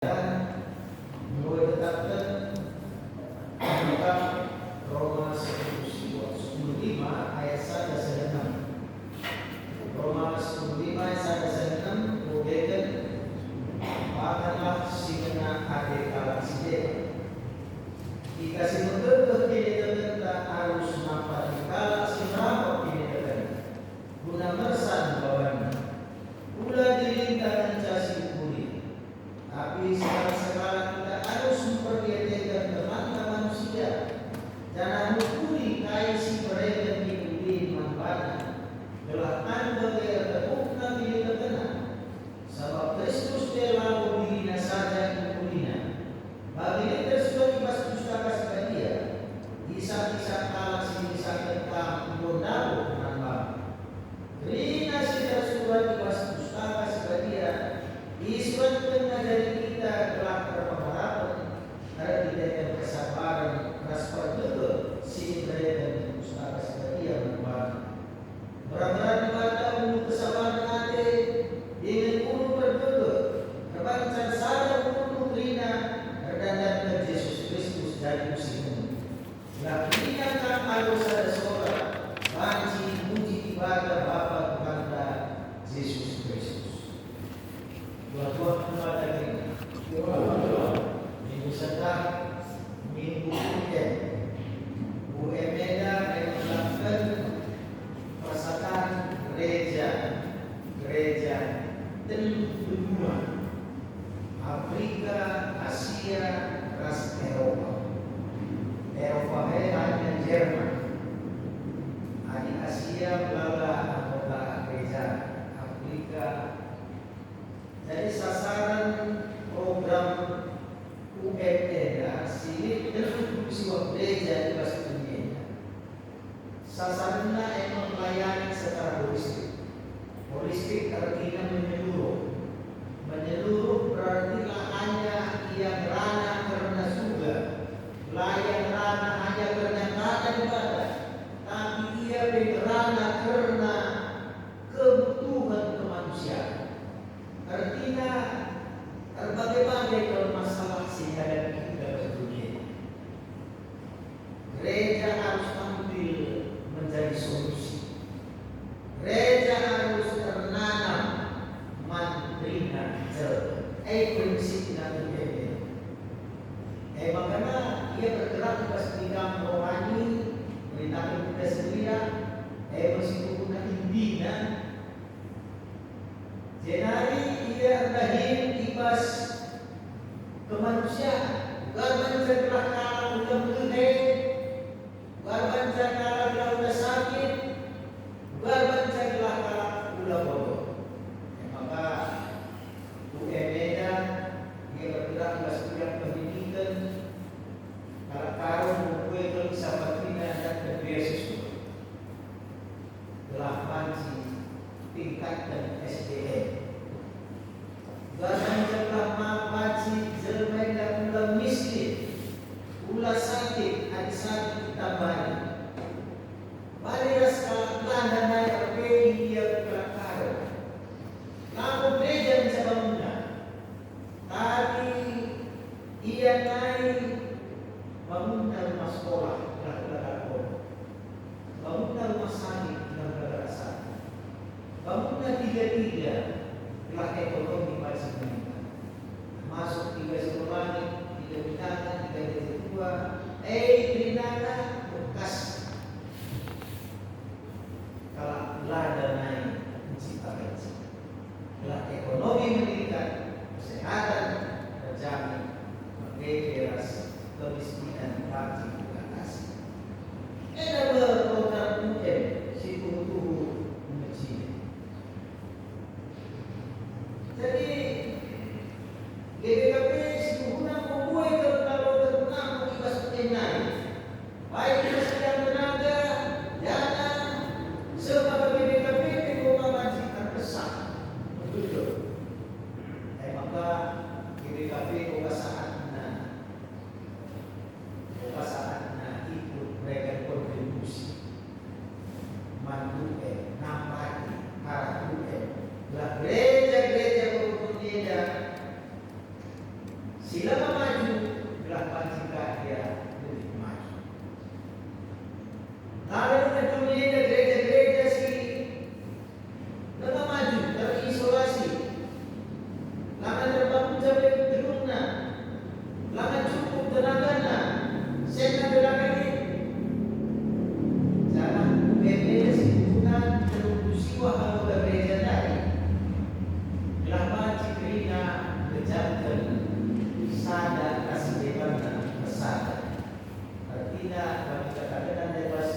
Mulai tetapkan tentang Roma 10:15 ayat 1 sampai 6. Roma 10:15 ayat 1 sampai 6 Bukan Makanlah si kena ade kalah si dewa. Jika si menurut kini terkena harus nampak di kalah si rapat kini terkena guna mersan bawahnya pula dirintakan casi pulih. Tapi sekarang kita harus memperhatikan teman manusia. Jangan mukuli kaya si mereka diberi manfaat. Telah anda bertepukna bila terkena. Sebab Kristus telah dirinya saja mukulinya. Bagi ini tersebut di pustaka sebadia. Kisah-kisah kalah si kisah tentang Yonau menambah. Rina si tersebut di pustaka sebadia. Isuan mengajari kita kelak berpengharapan karena tidak kesabaran respon juga si mereka di pustaka sebadia membantu. Berat-berat dibaca untuk kesabaran hati dengan ulu berdoa terbaca sadar ulu rina terdandan ke Yesus Kristus dari musim. Lakinya kan harus ada seorang banci muji ibadah Bapa kepada Yesus Kristus. Dua-dua kepada kita. Minggu sedang, minggu weekend. UMEDA yang melakukan perasaan gereja benua Afrika, Asia, ras Eropa. Eropa hanya Jerman. Di Asia belala anggota gereja Afrika. Jadi sasaran program UMEDA sini terus sebuah gereja di bahasa dunia. Sasarannya yang melayani secara holistik. Holistik artinya menyeluruh. Menyeluruh berarti hanya yang rana karena surga, layan rana hanya karena rana ibadah, tapi ia berrana karena kebutuhan kemanusiaan. Artinya berbagai-bagai kalau masalah sehingga kita berdunia. Gereja harus tampil menjadi solusi. Gereja harus ternanam mandrina jel. Prinsip dan budaya. Makanya ia bergerak di bidang rohani, beritahu kita sendiri. Meskipun intinya jenari ia lahir ibas kemanusiaan. Garban setelah kalah udah bergede, garban setelah udah sakit, garban setelah kalah udah bodoh. Maka UMEDA dia bergerak di bidang pendidikan, kalau buku itu bisa berpindah dan beasiswa. 8 tingkatan SDM. Bahkan setelah mapaci jelmai dan ulah miskin, ulah sakit, ada sakit tambahan. Baliras kalaklan dan naik RPI dia kelakar. Lalu gereja bisa bangunnya. Tadi ia naik bangunnya rumah sekolah, bangunnya rumah sakit, bangunnya tiga-tiga telah ekonomi masih meningkat. Masuk 3 sekolah, 3 binatang, 3 desa tua. Binatang bekas. Kalau lada naik, menciptakan cipta. Telah ekonomi meningkat, kesehatan terjamin, keras, kemiskinan pasti diatasi. Ada program UN, si tubuh mengecil. Jadi GBKP sempurna membuat kalau terkenal ibas pengenai baik kesediaan tenaga, dana, sebagai GBKP ekonomi masih terkesan betul. Maka GBKP saatnya ikut mereka kontribusi mandu nampati harap lah gereja-gereja berbeda Sila maju, gerakan jika dia lebih maju. Lalu kemudian gereja-gereja lebih maju, terisolasi. Lalu terbangun sampai gedungnya, lalu cukup tenaganya, saya bilang ini. Jangan berbeda bukan terusiwa kalau berbeda tadi. Kelapa cikrina berjantan sada kasih bebana pesada. Artinya kami katakan lepas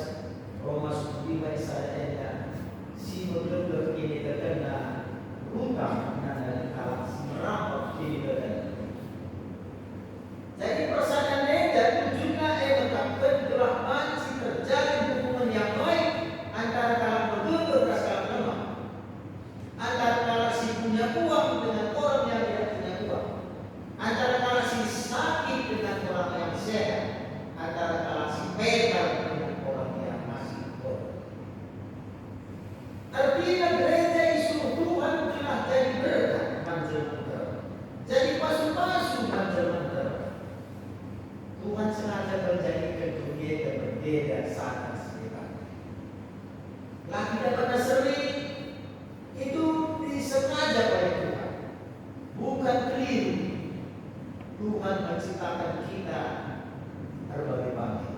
Roma 15 saya si betul ini terkena hutang dan kalau merampok ini terkena. Jadi perasaan leda tujuannya menetapkan telah masih terjalin hubungan yang baik antara kalangan betul dan kalangan lemah, antara kalangan si punya uang dengan orang yang tidak punya uang, antara kalangan si sakit dengan orang yang sehat, antara kalangan si pedang dengan orang yang masih bodoh. Artinya gereja isu Tuhan telah jadi berkat manjel-manjel, jadi pasu-pasu manjel-manjel. Tuhan sengaja menjadikan dunia yang berbeda sangat sedikit. Lah tidak pernah sering itu disengaja oleh Tuhan, bukan keliru. Tuhan menciptakan kita berbagai-bagai.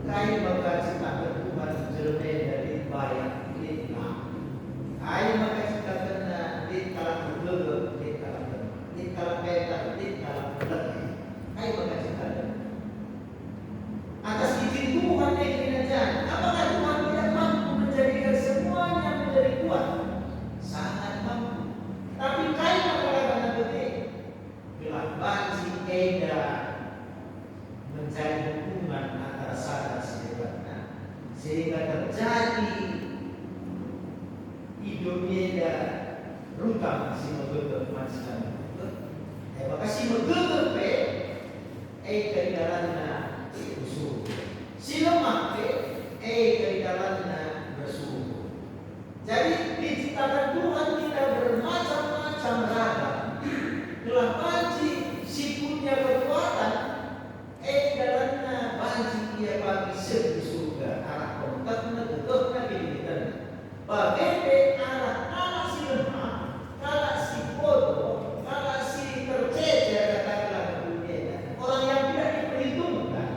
Kain maka ciptakan Tuhan jelek dari banyak lima. Kain maka ciptakan di kalang bergelap, di kalang lemah, di kalang petak, di kalang berat. Kain maka ciptakan. Atas izin Tuhan yang apakah Tuhan tidak mampu menjadikan semuanya menjadi kuat? Sangat mampu. Tapi kain maka kata betul. Gelap banci eda menjadi hubungan antara sadar sebenarnya sehingga terjadi hidupnya rutang si megegep manusia. Maka si megegep kaidalanna usul. Si lemah kaidalanna bersuhu. Jadi diciptakan Tuhan kita bermacam-macam ragam. Telah banci si punya kekuatan dalamnya banci dia bagi sebu surga arah kontaknya tetapnya bilitan bagai arah si lemah kalah si bodoh kalah si tercecer katakanlah dunia orang yang tidak diperhitungkan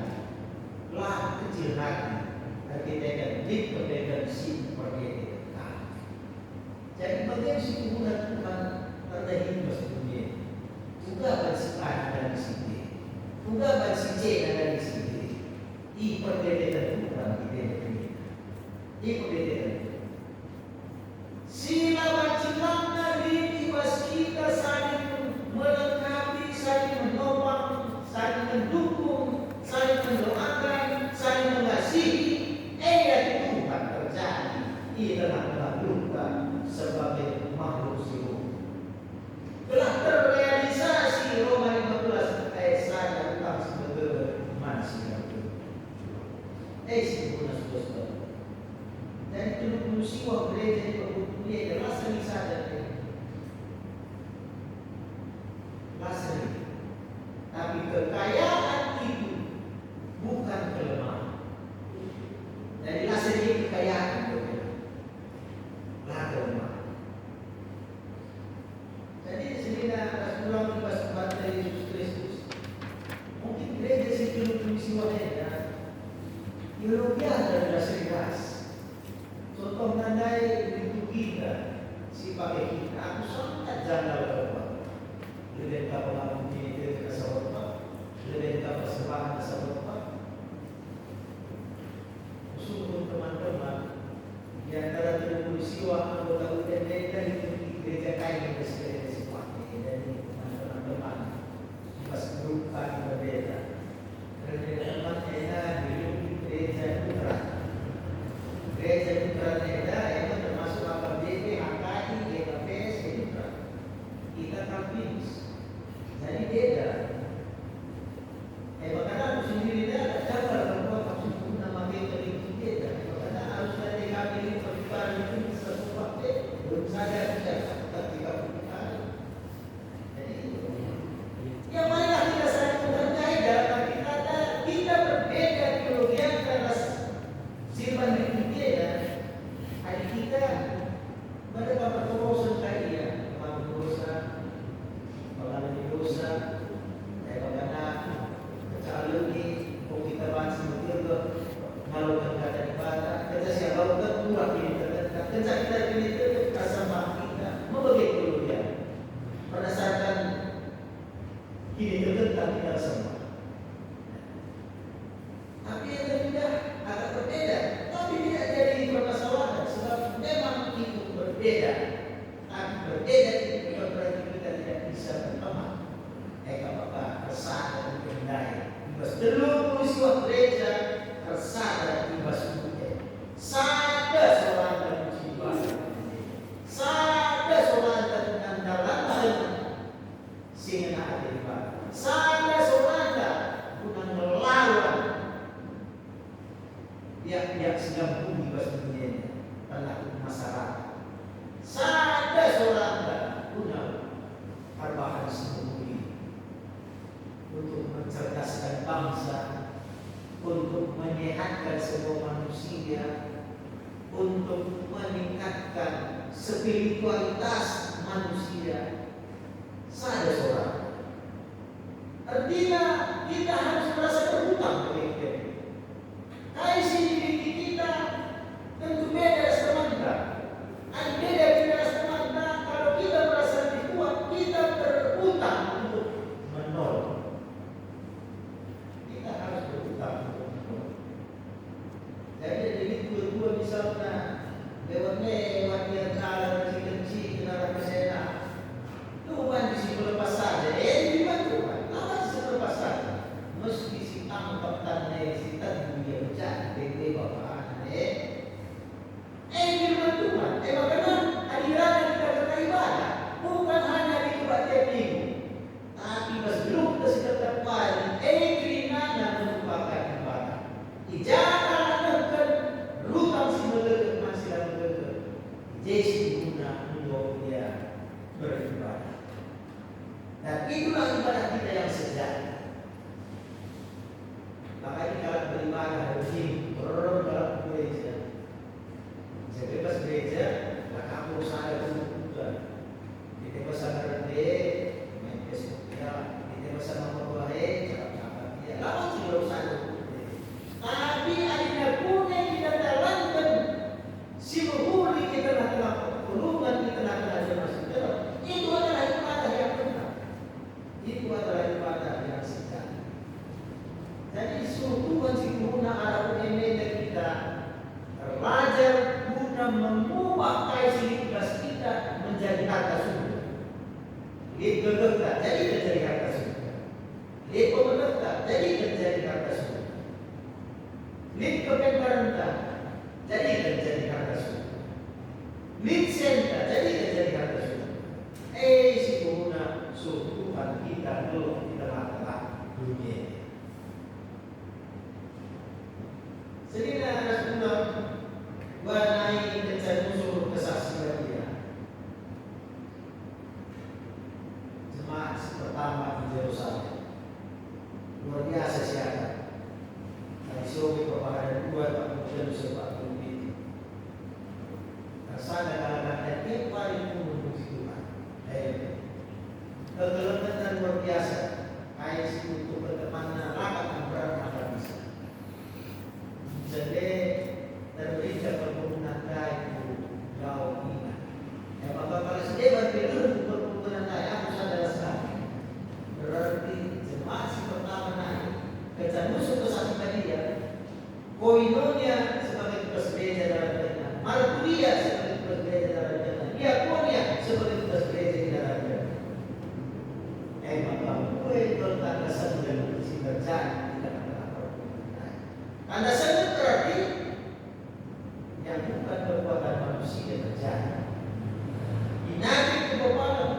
lah kecil hati dan kita akan dikembalikan si perbedaan. Jadi bagaimana si hubungan Tuhan terdahin di dunia juga bersifat dari sini juga bersifat dari sini di perbedaan Tuhan di perbedaan sila bacilangnya di kita saling melengkapi, saling menopang, saling mendukung, saling mendoakan, saling mengasihi. Tuhan terjadi di dalam luka sebagai makhluk hidup. Telah terrealisasi Roma 15 ayat 1 tentang sebagai manusia. Sudah. Dan itu musiwa gereja dia adalah seni saja. Lasri. Tapi kekayaan itu bukan kelemahan. Jadi lasri itu kekayaan lah kelemahan. Jadi di sini Rasulullah membahas dari Yesus Kristus. Mungkin gereja situ musiwa ideologi adalah serius. Contoh nandai itu kita, si pakai kita, aku sangat janggal berbuat. Lebih tak pengalaman ini dari kesalahan, lebih tak persembahan kesalahan. Usul teman-teman yang antara peristiwa anggota UMN dan gereja kain bersama sifatnya dan teman-teman pas berupa berbeda. Teman-teman enak hidup gereja putra. Gereja putra Neda itu termasuk AKBP, HKI, GKPS, putra. Kita Kalvinis. Jadi beda. Makanya aku sendiri ada jabar bahwa maksudku nama kita itu beda. Makanya harus ada kami perpikiran itu sesuatu belum sadar ketika perpikiran. Jadi Ini tertentang kita semua. Tapi yang ketiga agak berbeda, tapi tidak jadi permasalahan sebab memang itu berbeda. Tapi berbeda itu bukan berarti kita tidak bisa berteman. Apa kesadaran kendali. Ibas dulu peristiwa gereja kesadaran ibas budaya. Sada seorang dan jiwa. Sada seorang dan dalam sehingga ada ibadah. Sada seorang bukan melawan pihak-pihak sedang bumi ibas budaya terhadap masyarakat. Sada seorang guna perubahan semua untuk mencerdaskan bangsa, untuk menyehatkan semua manusia, untuk meningkatkan spiritualitas manusia. Saya seorang. Artinya kita harus merasa berhutang kepada dia. Kasih diri kita tentu beda semata. Beda kita semata. Kalau kita merasa lebih kuat, kita berhutang untuk menolong. Jadi dua misalnya lewat yang kalah kecil kenapa kesana tuan di situ lepas saja dibantu kan lepas situ lepas saja mesti si angkat tanda si tadi dia bercanda bebe bapak dibantu kan bagaimana hadiran kita beribadah bukan hanya di tempat tiap minggu tapi sebelum kita sudah terpahami kerana merupakan ibadah jangan rutang si menegak masih dalam menegak Yesus guna untuk dia beribadah. Dan itulah ibadah kita yang sejati. Makanya kalau beribadah harus berorong dalam gereja. Saya bebas gereja, tak kamu saya bukan. Kita bersama rende, main Facebook ya. Kita bersama berbahagia, cakap-cakap ya. Lawan sih urusan. Tapi ada punya kita jalankan si menghuni kita nak perlungan kita nak masuk dalam itu adalah ibadah yang benar, itu adalah ibadah yang sejati. Jadi suruhan si guna ala ummenya kita belajar guna mengubah kaisitas kita menjadi harta surga. Itu betul, jadi menjadi harta surga. Itu betul, jadi menjadi harta surga. Lid kepemerintah jadi terjadi harta surga. Lid senta jadi terjadi harta surga. Si guna suruhan kita dulu di tengah-tengah dunia. Sedina Rasulullah wanai kencang musuh kesaksian dia. Jemaat pertama di Yerusalem luar biasa siapa. Sobi kepada dua kemudian sebab ini. Rasanya kadang-kadang yang paling umum Tuhan. Kegelapan luar biasa. Kayak untuk berteman rapat antara bisa. Jadi terberikan perkebunan kayu jauh ini. Maka kalau sedang berpikir perkebunan kayu aku sadar sekali. Berarti jemaat si pertama naik. Kecan musuh kesaksian dia. Koinonia sebagai tugas gereja dalam jannah, Marturia sebagai tugas gereja dalam jannah, Diakonia sebagai tugas gereja di dalam jannah. Maka kue tentang dasar dan bersih berjalan tidak akan berjalan. Anda sangat berarti yang bukan perbuatan manusia berjalan. Inati kebawalan,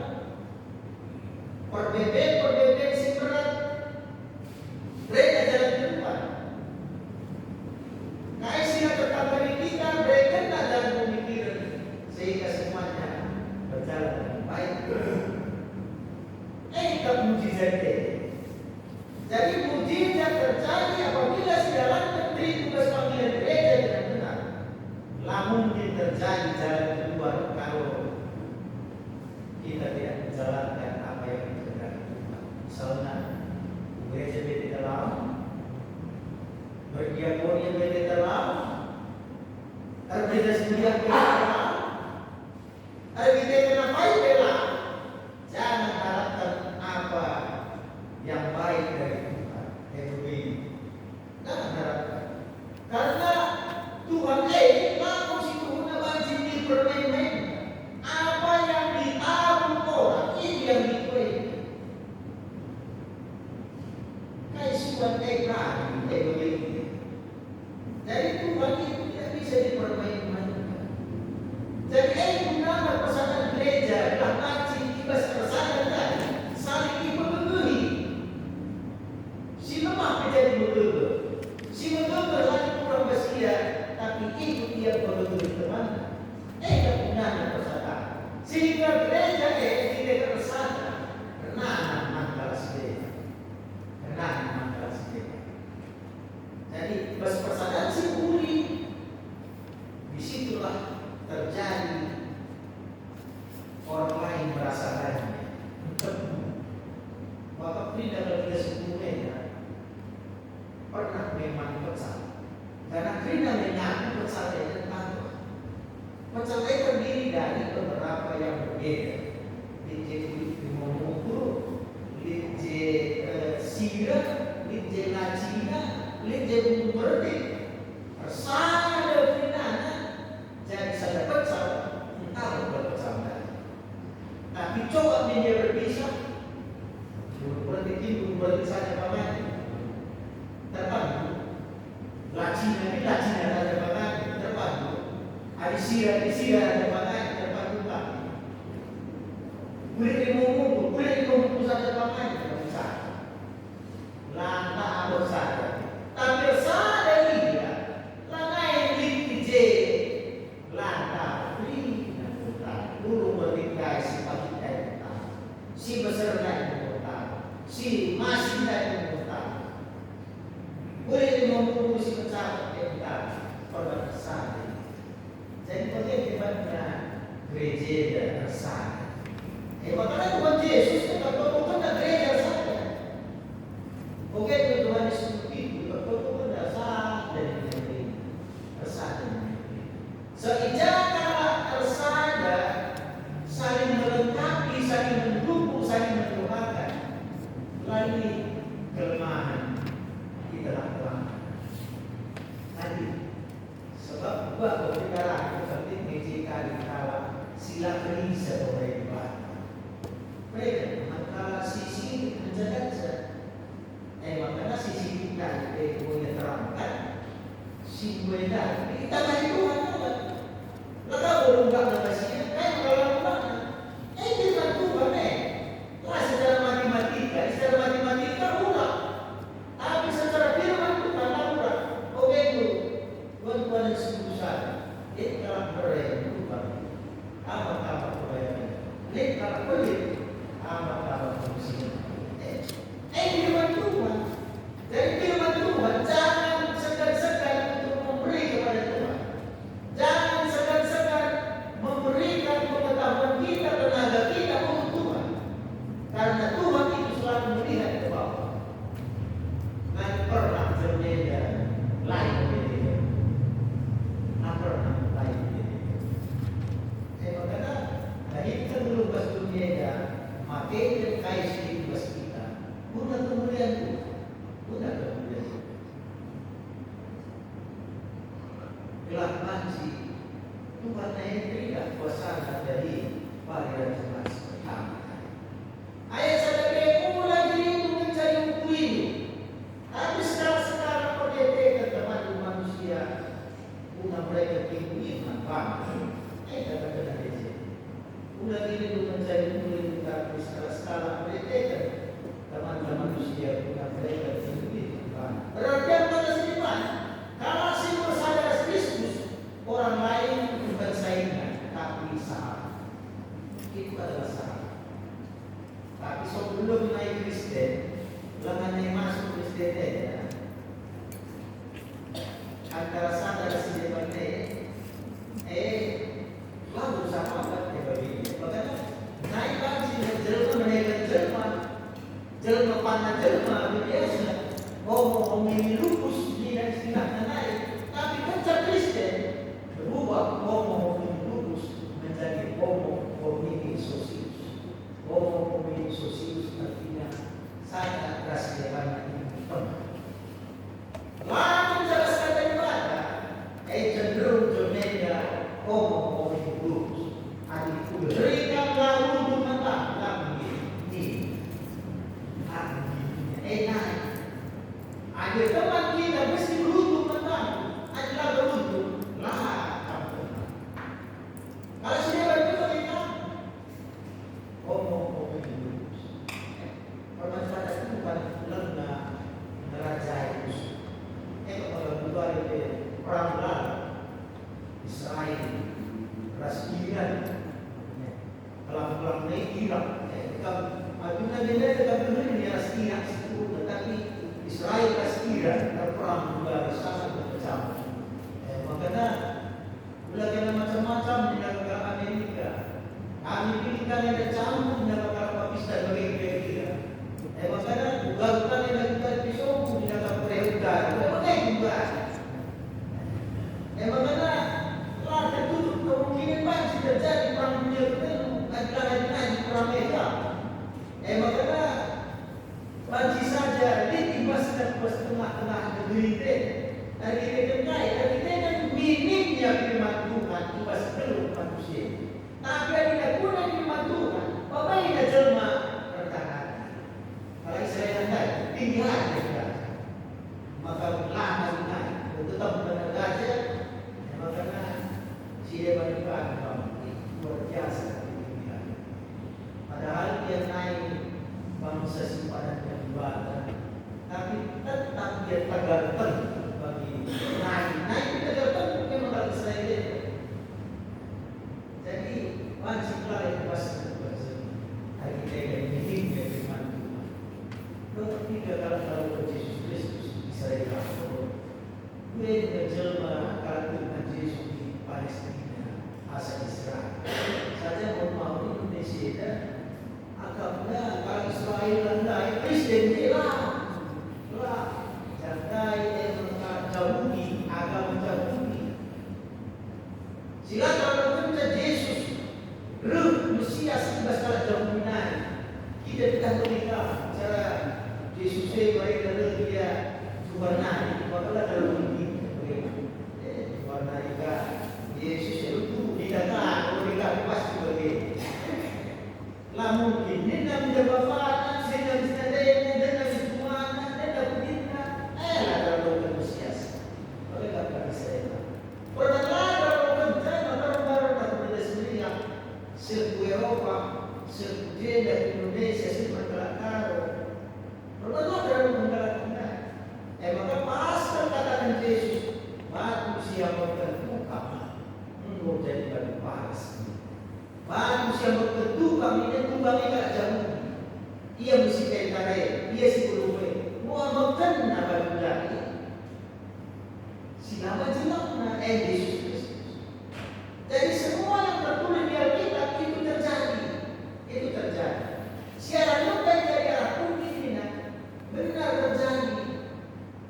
perbedaan si berat, mereka jalan keluar. Kaisinya tetap dari kita berkena dalam pemikiran sehingga semuanya berjalan dengan baik. Mujizat jadi mujizat terjadi apabila si dalam menteri tugas panggilan gereja dengan benar. Lamun terjadi jalan keluar kalau kita tidak menjalankan apa yang dikehendaki Tuhan. Misalnya gereja di dalam berdiakonia beda dalam, berbeda sedia beda dalam, beda dengan baik beda. Jangan harapkan apa berarti saja paman terpadu. Lacina ada paman terpadu. Adisia ada paman terpadu pak. Kulit ilmu saja paman bisa. Lanta abot saja. Tapi sada dia langai litije lanta beli na dulu bertikai si pakitai si besar dan si masih dan boleh membunuh si pecah kita pada saat jadi penting daripada gereja dan saat makanya Tuhan Yesus berkata gereja saja oke Tuhan Yesus itu berkata saat dan saat sejak tersada saling melengkapi, saling mendukung, saling mendoakan. Lalu kelemahan kita lakukan. Tadi sebab buat berbicara penting mencari kala sila kerja mereka. Mereka mengkala sisi menjaga. Makanya sisi kita boleh terangkan. Si buaya kita lagi Tuhan. Laga belum tak kasih, kalau mana? Kita Tuhan secara matematika ulah. Tapi secara firman Tuhan ulah. Oke itu, Tuhan yang sebesar. Kita beraya Tuhan. Apa beraya? Kita kulit. Apa fungsinya? Firman Tuhan. Dari firman Tuhan jangan segan-segan untuk memberi kepada Tuhan. Jangan segan-segan memberikan pengetahuan kita, tenaga kita untuk Tuhan. Karena Tuhan itu selalu melihat ke bawah. Nanti pernah berbeda, lain berbeda. Pernah lain berbeda. Makanya dari kita dulu berbeda, materi kaya sedikit bas kita. Bukan kemudian Tuhan. Bukan kemudian Tuhan. Kelakman si Tuhan tidak kuasa dari parian jelas pertama. Ayat sadar mulai diri untuk mencari buku ini. Tapi sekarang perdetekan teman manusia guna mereka tinggi iman. Kata-kata dia. Mulai diri untuk mencari buku ini tapi sekarang perdetekan teman-teman manusia guna mereka tinggi iman. Berarti apa kesimpulan? Kalau si bersadar Kristus, orang lain bukan saingan, tapi sahabat. Itu adalah sahabat. Tapi sebelum naik Kristen, lengannya masuk Kristen ya. Antara sadar si depannya, lalu sahabat ya begini. Makanya naik bangsi dan jelma menaikkan jelma panah jelma biasa. Ngomong lupus dan istilahnya naik, tapi kerja Kristen berubah ngomong lupus menjadi ngomong sosius. Ngomong sosius artinya saya kasih banyak ini. Lalu jelas kata ibadah, cenderung media ngomong lupus. Adik berikan lalu mentang ini. Naik. Ada teman kita mesti beruntung menang. Adalah beruntung. Kamu. Kalau sudah beruntung kita ngomong lurus. Permasalahan itu bukan lengah neraca itu. Kalau dua itu perang lalu Israel, Iran, pelang-pelang Irak. Adunan dia tetap berdiri di atas Irak itu, tetapi Israel Iran berperang juga sangat berpecah. Makanya belajar macam-macam di negara Amerika. Amerika yang tercampur di negara Pakistan bagi kira-kira. Makanya bukan yang negara pisau di negara Korea Utara. Makanya juga. Makanya telah tertutup kemungkinan masih terjadi perang dunia kedua adalah di perang Mega. Makanya masih saja ditibaskan ke tengah-tengah negeri kita. Dari kita kan minimnya firman Tuhan tibas belum manusia. Tapi ada guna firman Tuhan. Apa yang jelma pertahanan? Kalau Israel pilihan mereka. Maka lahan na tetap menagaja, maka na siya balikan luar biasa pilihan. Padahal dia naik bangsa simpanan yang ibadah, tapi tetap dia tergantung bagi naik tergantung dia mengalami Israel. Jadi wajiblah yang pasti hari kita ini dia firman Tuhan. Ketika kalau Yesus Kristus Israel gue menjelma kalau Tuhan Yesus di Palestina asal Israel. Saja mau Indonesia agaknya kalau Israel landai Kristen jelas jandai jauhi agama jauhi. Silakan kita Yesus Mesias bahasa jauh minat kita tidak menikah cara Yesus mereka dia warna wakala dalam ini warna ika Yesus itu dikatakan mereka pasti sebagai lamun ini dalam jabatan sedang sedang dan semuanya dan begitu lah dalam Mesias mereka akan saya pertama Serbu Eropa, serbu Jeddah, Indonesia, serbu Kelakaro. Lalu dalam menggalakkan. Maka pasal katakan Yesus, manusia berketukan, menurut jadi bagi paras. Manusia berketukan, ini tumbang ini tak jauh. Ia mesti kaitannya, ia si berubah. Mau makan apa lagi? Sinama jelasnya, Yesus Kristus. Jadi semua yang tertulis di Alkitab itu terjadi. Siaran bukan dari arah bumi ini benar terjadi.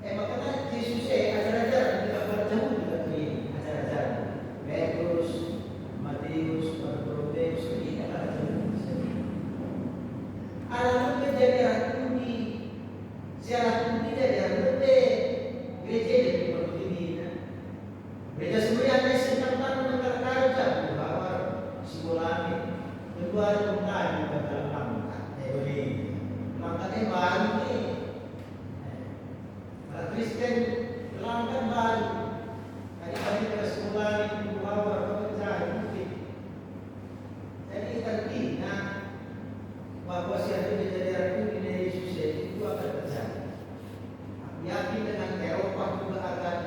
Makanya Yesus ajar-ajar tidak berjauh dengan ini ajar-ajar. Petrus, Matius, Bartolomeus ini adalah arah bumi dari arah bumi. Siaran bumi dari arah bumi. Gereja dari bumi ini. Gereja sebenarnya sedang kerja bahwa simulasi kedua pemerintahan dalam angkat angkatnya baru ni Kristen langkah baru hari-hari kita simulasi bahwa kerja mungkin jadi tertinggal bahwa siapa menjadi rakyat di Yesus itu akan terjadi. Yakin dengan Eropa juga akan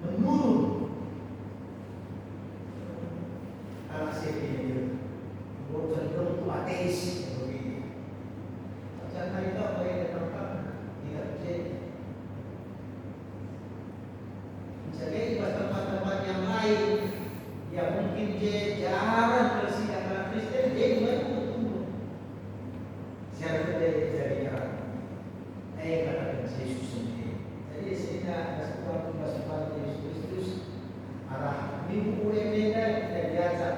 menurun. Anak ini cenderung itu ateis begini. Jangan itu apa yang ditangkap tidak terjadi. Jadi di tempat-tempat yang lain yang mungkin dia jarang bersidang Kristen dia mulai bertumbuh. Siapa dia jadi orang? Katakan Yesus sendiri. Jadi sehingga ada sebuah pembahasan Yesus Kristus arah minggu beda kita biasa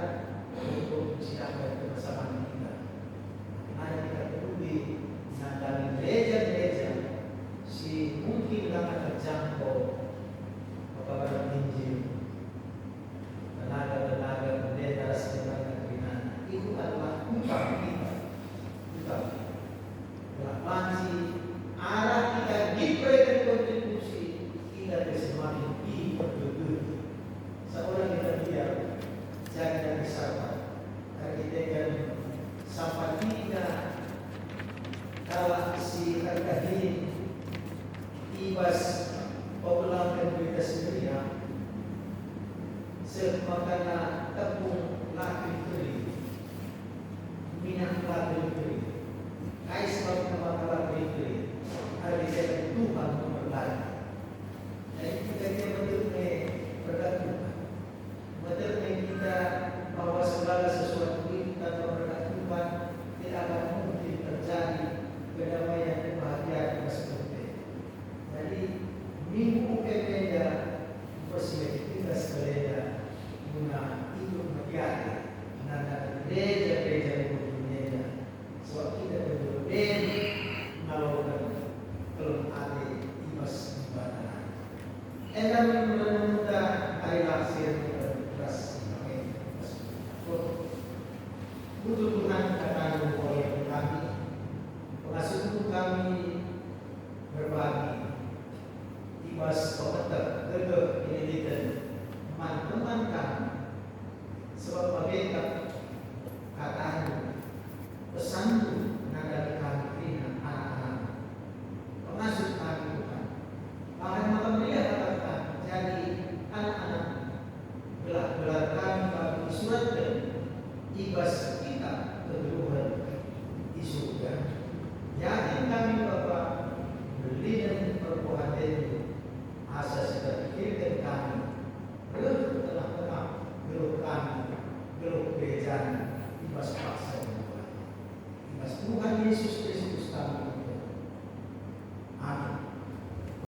untuk silakan bersama kita. Hanya kita peduli dari gereja-gereja si mungkin akan terjangkau kepada Injil. Tenaga-tenaga pendeta sedang kekinian itu adalah utama kita. Masih arah kita diberikan kontribusi kita semakin diperbetul. Seorang kita biar jangan disapa. Kita kan sampai tidak kalau si harga ini ibas popularkan berita sendiri ya. Semakana tepung laki kering, minyak laki kering, kais sebab laki kering. Hari saya Tuhan memberkati. Jadi kita betul-betul berdoa. Betul kita bahwa segala sesuatu kita berkat Tuhan tidak akan mungkin terjadi kedamaian dan kebahagiaan seperti. Jadi minggu berbeda bersih kita berbeda guna hidup berjaya. Nada gereja-gereja berbeda. So ibas